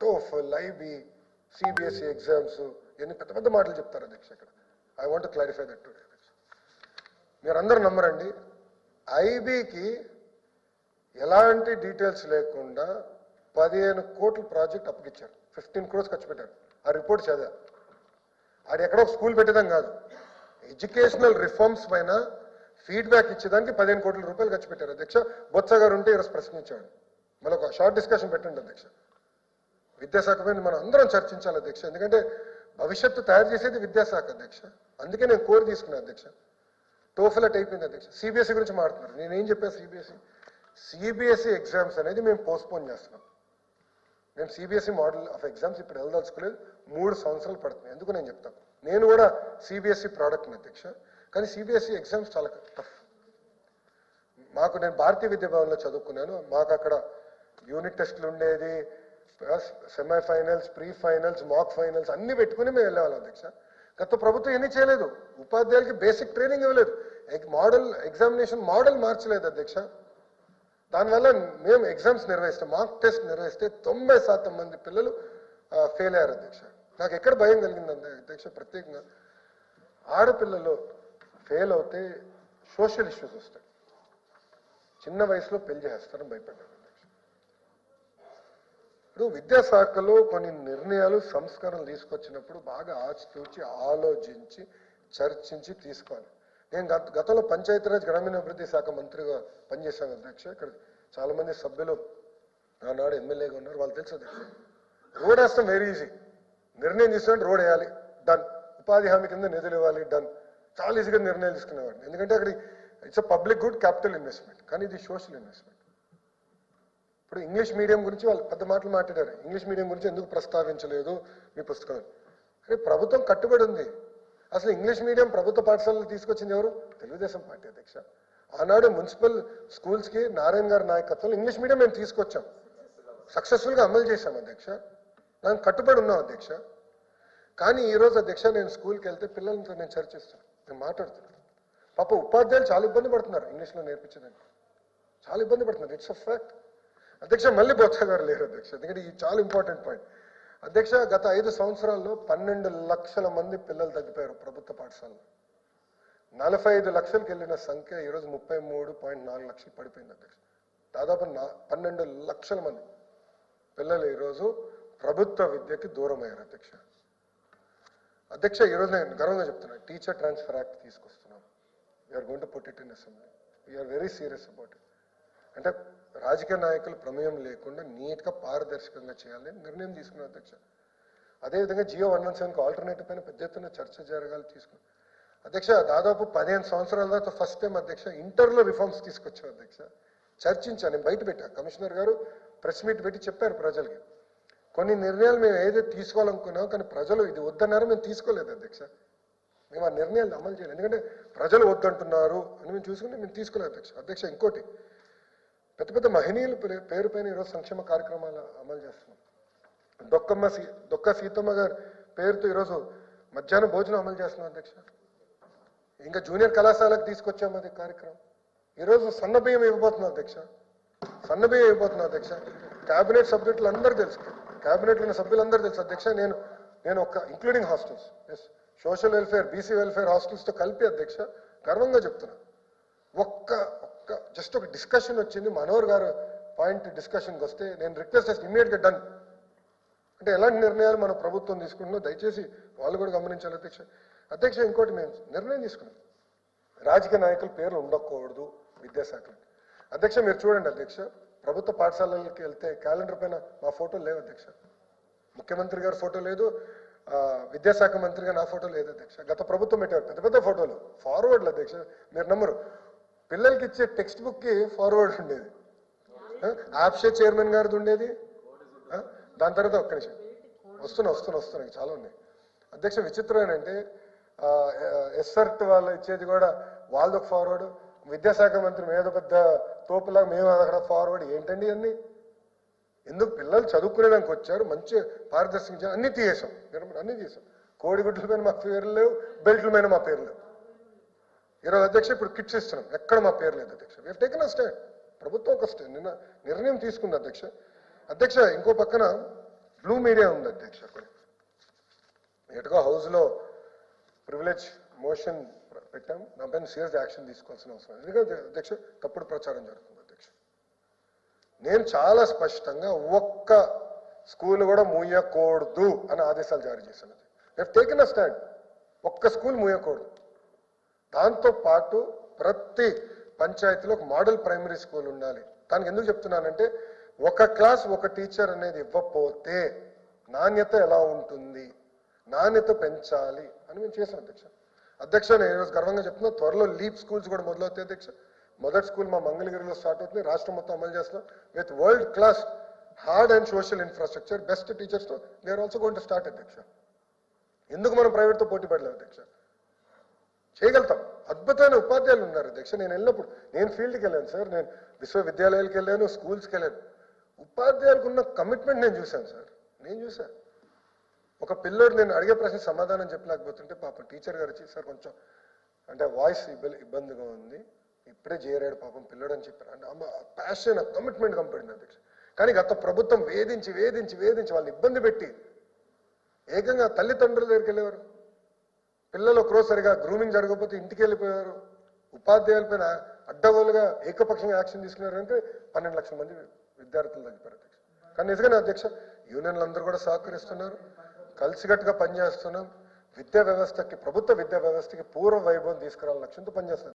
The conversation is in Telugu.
టోఫల్ ఐబీ సిబిఎస్ఈ ఎగ్జామ్స్ ఎన్ని పెద్ద పెద్ద మాటలు చెప్తారు అధ్యక్ష. ఇక్కడ I want to clarify that today అధ్యక్ష. మీరందరూ నమ్మరండి, ఐబీకి ఎలాంటి డీటెయిల్స్ లేకుండా 15 కోట్ల ప్రాజెక్ట్ అప్పగిచ్చారు. 15 crores ఖర్చు పెట్టారు. ఆ రిపోర్ట్ చదివా. ఆడు ఎక్కడో స్కూల్ పెట్టడం కాదు, ఎడ్యుకేషనల్ రిఫార్మ్స్ పైన ఫీడ్బ్యాక్ ఇచ్చేదానికి 15 కోట్ల రూపాయలు ఖర్చు పెట్టారు అధ్యక్ష. బొత్స గారు ఉంటే ఈరోజు ప్రశ్నించాడు. మళ్ళీ ఒక షార్ట్ డిస్కషన్ పెట్టండి అధ్యక్ష. విద్యాశాఖ పైన మనం అందరం చర్చించాలి అధ్యక్ష. ఎందుకంటే భవిష్యత్తు తయారు చేసేది విద్యాశాఖ అధ్యక్ష. అందుకే నేను కోరి తీసుకున్నాను అధ్యక్ష. టోఫెల్ అట్ అయిపోయింది అధ్యక్ష. సిబిఎస్ఈ గురించి మాట్లాడుతున్నారు. నేనేం చెప్పాను? సిబిఎస్ఈ ఎగ్జామ్స్ అనేది మేము పోస్ట్పోన్ చేస్తున్నాం. మేము సిబిఎస్ఈ మోడల్ ఆఫ్ ఎగ్జామ్స్ ఇప్పుడు వెళ్ళదలుచుకోలేదు. 3 సంవత్సరాలు పడుతుంది. ఎందుకు నేను చెప్తాను. నేను కూడా సిబిఎస్ఈ ప్రోడక్ట్ని అధ్యక్ష. కానీ సిబిఎస్ఈ ఎగ్జామ్స్ చాలా టఫ్. నేను భారతీయ విద్యా భవన్లో చదువుకున్నాను. మాకు అక్కడ యూనిట్ టెస్ట్లు ఉండేది, సెమీఫైనల్స్, ప్రీ ఫైనల్స్, మాక్ ఫైనల్స్ అన్ని పెట్టుకుని మేము వెళ్ళేవాళ్ళం అధ్యక్ష. గత ప్రభుత్వం ఏమీ చేయలేదు. ఉపాధ్యాయులకి బేసిక్ ట్రైనింగ్ ఇవ్వలేదు. మోడల్ ఎగ్జామినేషన్ మోడల్ మార్చలేదు అధ్యక్ష. దానివల్ల మేము ఎగ్జామ్స్ నిర్వహిస్తాం, మార్క్ టెస్ట్ నిర్వహిస్తే 90% మంది పిల్లలు ఫెయిల్ అయ్యారు అధ్యక్ష. నాకు ఎక్కడ భయం కలిగింది అధ్యక్ష, ప్రత్యేకంగా ఆడపిల్లలు ఫెయిల్ అవుతే సోషల్ ఇష్యూస్ వస్తాయి. చిన్న వయసులో పెళ్లి చేస్తారని భయపడ్డాను అధ్యక్ష. ఇప్పుడు విద్యాశాఖలో కొన్ని నిర్ణయాలు సంస్కరణలు తీసుకొచ్చినప్పుడు బాగా ఆచితూచి ఆలోచించి చర్చించి తీసుకోవాలి. నేను గతంలో పంచాయతీరాజ్ గ్రామీణాభివృద్ధి శాఖ మంత్రిగా పనిచేశాను అధ్యక్ష. ఇక్కడ చాలా మంది సభ్యులు ఆనాడు ఎమ్మెల్యేగా ఉన్నారు, వాళ్ళు తెలుసు అధ్యక్ష. రోడ్ వేస్తాం వెరీ ఈజీ. నిర్ణయం తీసుకుంటే రోడ్ వేయాలి, డన్. ఉపాధి హామీ కింద నిధులు ఇవ్వాలి, డన్. చాలా ఈజీగా నిర్ణయాలు తీసుకునేవాడిని. ఎందుకంటే అక్కడ it's a public good, capital investment. కానీ ఇది సోషల్ ఇన్వెస్ట్మెంట్. ఇప్పుడు ఇంగ్లీష్ మీడియం గురించి వాళ్ళు పెద్ద మాటలు మాట్లాడారు. ఇంగ్లీష్ మీడియం గురించి ఎందుకు ప్రస్తావించలేదు మీ పుస్తకం? అరే ప్రభుత్వం కట్టుబడి ఉంది. అసలు ఇంగ్లీష్ మీడియం ప్రభుత్వ పాఠశాలలు తీసుకొచ్చింది ఎవరు? తెలుగుదేశం పార్టీ అధ్యక్ష. ఆనాడు మున్సిపల్ స్కూల్స్కి నారాయణ గారి నాయకత్వంలో ఇంగ్లీష్ మీడియం మేము తీసుకొచ్చాం, సక్సెస్ఫుల్గా అమలు చేశాం అధ్యక్ష. దానికి కట్టుబడి ఉన్నాం అధ్యక్ష. కానీ ఈరోజు అధ్యక్ష నేను స్కూల్కి వెళ్తే పిల్లలతో నేను చర్చిస్తాను, నేను మాట్లాడుతున్నాను. పాప ఉపాధ్యాయులు చాలా ఇబ్బంది పడుతున్నారు ఇంగ్లీష్లో నేర్పించడానికి, చాలా ఇబ్బంది పడుతున్నారు. ఇట్స్ అ ఫ్యాక్ట్ అధ్యక్ష. మళ్ళీ బొత్స గారు లేరు అధ్యక్ష, ఎందుకంటే ఇది చాలా ఇంపార్టెంట్ పాయింట్ అధ్యక్ష. గత 5 సంవత్సరాల్లో 12 లక్షల మంది పిల్లలు తగ్గిపోయారు ప్రభుత్వ పాఠశాలలో. 45 లక్షలకు వెళ్ళిన సంఖ్య ఈరోజు 33.4 లక్షలు పడిపోయింది అధ్యక్ష. దాదాపు 12 లక్షల మంది పిల్లలు ఈరోజు ప్రభుత్వ విద్యకి దూరం అయ్యారు అధ్యక్ష. అధ్యక్ష ఈరోజు నేను గర్వంగా చెప్తున్నాను, టీచర్ ట్రాన్స్ఫర్ యాక్ట్ తీసుకొస్తున్నాం. We're going to put it in assembly. We're very serious about it. అంటే రాజకీయ నాయకులు ప్రమేయం లేకుండా నీట్గా పారదర్శకంగా చేయాలని నిర్ణయం తీసుకున్నాం అధ్యక్ష. అదేవిధంగా జియో 117కి ఆల్టర్నేటివ్ పైన పెద్ద ఎత్తున చర్చ జరగాలి తీసుకున్నాం అధ్యక్ష. దాదాపు 15 సంవత్సరాల తర్వాత ఫస్ట్ టైం అధ్యక్ష ఇంటర్లో రిఫార్మ్స్ తీసుకొచ్చాం అధ్యక్ష. చర్చించాను, నేను బయట పెట్టా. కమిషనర్ గారు ప్రెస్ మీట్ పెట్టి చెప్పారు ప్రజలకి. కొన్ని నిర్ణయాలు మేము ఏదైతే తీసుకోవాలనుకున్నామో కానీ ప్రజలు ఇది వద్దన్నారో మేము తీసుకోలేదు అధ్యక్ష. మేము ఆ నిర్ణయాలు అమలు చేయలేదు, ఎందుకంటే ప్రజలు వద్దంటున్నారు అని మేము చూసుకుని మేము తీసుకోలేదు అధ్యక్ష. అధ్యక్ష ఇంకోటి, పెద్ద పెద్ద మహనీయుల పేరు పైన ఈరోజు సంక్షేమ కార్యక్రమాలు అమలు చేస్తున్నాం. డొక్క సీతమ్మ గారి పేరుతో ఈరోజు మధ్యాహ్నం భోజనం అమలు చేస్తున్నాం అధ్యక్ష. ఇంకా జూనియర్ కళాశాలకు తీసుకొచ్చాము అది కార్యక్రమం. ఈరోజు సన్నబియ్యం ఇవ్వబోతున్నాం అధ్యక్ష, సన్నబియ్యం ఇవ్వబోతున్నాం అధ్యక్ష. క్యాబినెట్ సబ్జెక్టులు అందరూ తెలుసు, క్యాబినెట్లో ఉన్న సభ్యులందరూ తెలుసు అధ్యక్ష. నేను ఒక ఇంక్లూడింగ్ హాస్టల్స్, ఎస్, సోషల్ వెల్ఫేర్, బీసీ వెల్ఫేర్ హాస్టల్స్తో కలిపి అధ్యక్ష గర్వంగా చెప్తున్నా. జస్ట్ ఒక డిస్కషన్ వచ్చింది, మనోహర్ గారు పాయింట్ డిస్కషన్కి వస్తే నేను రిక్వెస్ట్ చేసి ఇమ్మీడియట్గా డన్. అంటే ఎలాంటి నిర్ణయాలు మన ప్రభుత్వం తీసుకుంటుందో దయచేసి వాళ్ళు కూడా గమనించాలి అధ్యక్ష. అధ్యక్ష ఇంకోటి మేము నిర్ణయం తీసుకున్నాం, రాజకీయ నాయకుల పేర్లు ఉండకూడదు విద్యాశాఖలో. అధ్యక్ష మీరు చూడండి అధ్యక్ష, ప్రభుత్వ పాఠశాలలకి వెళ్తే క్యాలెండర్ పైన మా ఫోటోలు లేవు అధ్యక్ష. ముఖ్యమంత్రి గారి ఫోటో లేదు, విద్యాశాఖ మంత్రిగా నా ఫోటో లేదు అధ్యక్ష. గత ప్రభుత్వం పెట్టారు పెద్ద పెద్ద ఫోటోలు, ఫార్వర్డ్లు అధ్యక్ష. మీరు నమ్మరు, పిల్లలకి ఇచ్చే టెక్స్ట్ బుక్కి ఫార్వర్డ్ ఉండేది, యాప్షే చైర్మన్ గారిది ఉండేది. దాని తర్వాత ఒక్క నిమిషం వస్తున్నాయి చాలా ఉన్నాయి అధ్యక్ష. విచిత్రం ఏంటంటే ఎస్ఆర్ట్ వాళ్ళు ఇచ్చేది కూడా వాళ్ళది ఒక ఫార్వర్డ్, విద్యాశాఖ మంత్రి మీద పెద్ద తోపులాగా మేము అక్కడ ఫార్వర్డ్. ఏంటండి అన్నీ? ఎందుకు? పిల్లలు చదువుకునేదానికి వచ్చారు, మంచి పారదర్శకంగా అన్నీ తీసేసాం, అన్నీ తీసాం. కోడిగుడ్ల పైన మా పేర్లు లేవు, బెల్ట్ల పైన మా పేర్లు లేవు. ఈరోజు అధ్యక్ష ఇప్పుడు కిట్స్ ఇస్తున్నాం, ఎక్కడ మా పేరు లేదు అధ్యక్ష. We have taken a stand. ప్రభుత్వం ఒక స్టాండ్ నిర్ణయం తీసుకుంది అధ్యక్ష. అధ్యక్ష ఇంకో పక్కన బ్లూ మీడియా ఉంది అధ్యక్ష. ఎటుగా హౌస్లో ప్రివిలేజ్ మోషన్ పెట్టాం, దానిపైన సీరియస్ యాక్షన్ తీసుకోవాల్సిన అవసరం. ఎందుకంటే అధ్యక్ష తప్పుడు ప్రచారం జరుగుతుంది అధ్యక్ష. నేను చాలా స్పష్టంగా ఒక్క స్కూల్ కూడా మూయకూడదు అని ఆదేశాలు జారీ చేశాను. Taken a stand. ఒక్క స్కూల్ మూయకూడదు. దాంతో పాటు ప్రతి పంచాయతీలో ఒక మోడల్ ప్రైమరీ స్కూల్ ఉండాలి. దానికి ఎందుకు చెప్తున్నానంటే ఒక క్లాస్ ఒక టీచర్ అనేది ఇవ్వకపోతే నాణ్యత ఎలా ఉంటుంది, నాణ్యత పెంచాలి అని మేము చేసాం అధ్యక్ష. అధ్యక్ష నేను ఈరోజు గర్వంగా చెప్తున్నా, త్వరలో లీప్ స్కూల్స్ కూడా మొదలవుతాయి అధ్యక్ష. మొదటి స్కూల్ మా మంగళగిరిలో స్టార్ట్ అవుతుంది, రాష్ట్రం మొత్తం అమలు చేస్తున్నాం with world class hard and social infrastructure, best టీచర్స్తో they are also going to start అధ్యక్ష. ఎందుకు మనం ప్రైవేట్తో పోటీ పడలేము అధ్యక్ష? చేయగలుగుతాం. అద్భుతమైన ఉపాధ్యాయులు ఉన్నారు అధ్యక్ష. నేను వెళ్ళినప్పుడు నేను ఫీల్డ్కి వెళ్ళాను సార్, నేను విశ్వవిద్యాలయాలకు వెళ్ళాను, స్కూల్స్కి వెళ్ళాను. ఉపాధ్యాయులకు ఉన్న కమిట్మెంట్ నేను చూశాను సార్. నేను చూశాను ఒక పిల్లోడు నేను అడిగే ప్రశ్న సమాధానం చెప్పలేకపోతుంటే పాపం టీచర్ గారు వచ్చి సార్ కొంచెం అంటే వాయిస్ ఇబ్బందిగా ఉంది, ఇప్పుడే చేరాడు పాపం పిల్లోడు అని చెప్పారు. అంటే అమ్మ ప్యాషన్ కమిట్మెంట్ కంపడింది అధ్యక్ష. కానీ గత ప్రభుత్వం వేధించి వేధించి వేధించి వాళ్ళని ఇబ్బంది పెట్టి ఏకంగా తల్లిదండ్రుల దగ్గరికి వెళ్ళేవారు. పిల్లలు ఒకరోజు సరిగా గ్రూమింగ్ జరగకపోతే ఇంటికి వెళ్ళిపోయారు. ఉపాధ్యాయుల పైన అడ్డగోలుగా ఏకపక్షంగా యాక్షన్ తీసుకున్నారంటే 12 లక్షల మంది విద్యార్థులు తగ్గిపోయారు అధ్యక్ష. కానీ నిజంగానే అధ్యక్ష యూనియన్లు అందరూ కూడా సహకరిస్తున్నారు, కలిసికట్టుగా పనిచేస్తున్నాం. విద్యా వ్యవస్థకి, ప్రభుత్వ విద్యా వ్యవస్థకి పూర్వ వైభవం తీసుకురావాలని లక్ష్యంతో పనిచేస్తున్నాం.